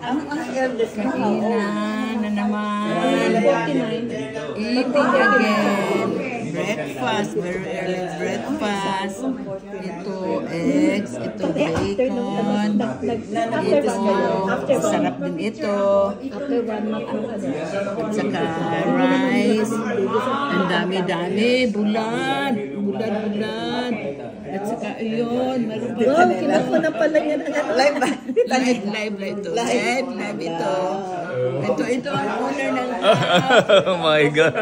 Ang eldest mo. Kainan na naman. Eating again. Breakfast, very early breakfast. Ito eggs, ito bacon. Ito, sarap din ito. At saka rice. Ang dami-dami. Bulad. Bulad. At saka yun. Wow, kinako na pala niya ng live ba? Live ito. Live ito. Ito ang owner ng Oh my God.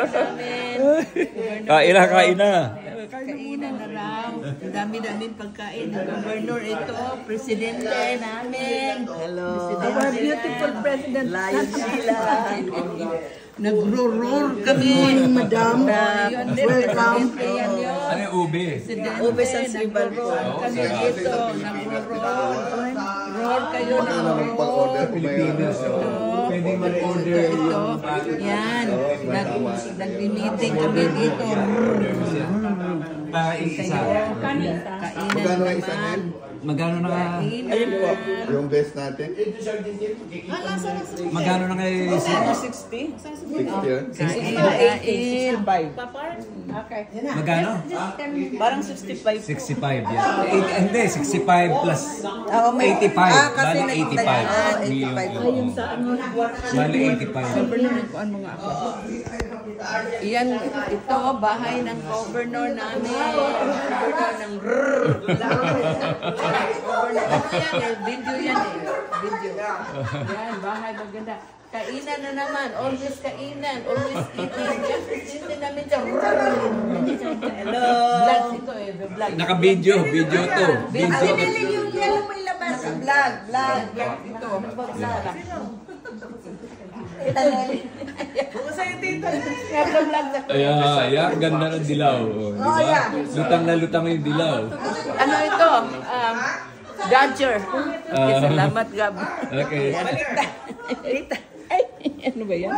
Kain na. Kainan na raw. Ang dami-daming pagkain. Ang governor ito, presidente namin. Hello. Our beautiful president. Layo sila. Nagro-roar kami. Madam. Welcome. Ano yung ube? Ube sa Sibal po. Kami dito. Nagro-roar. Roar kayo ng roar. Pilipinas. Pwede mag-order yung... Yan. Nag-meeting kami dito. Isa. Kainan naman. Magkano na nga? Ayun po. Yung best natin. Magkano na kayo? 60? 60 yun. Kain. 65. Okay. Magkano? Parang 65. 65 yan. Hindi, 65 plus 85. Kasi Bali 85. Ayun sa ano. Bali 85. Kuan mo nga ako. Iyan, ito, bahay ng governor namin. Governor ng video yan eh. Video. Yan, bahay maganda. Kainan na naman. Always kainan. Always eating. Hindi namin siya. Hello. Vlog ito eh. Vlog. Naka-video. Video to. Video. yung yellow mo ilabas. Vlog. Ito. Vlog. Ayan, ganda ng dilaw. Diba? Lutang na lutang yung dilaw. Ano ito? Dodger. Okay, salamat, Gab. Okay. Ay, ano ba yan?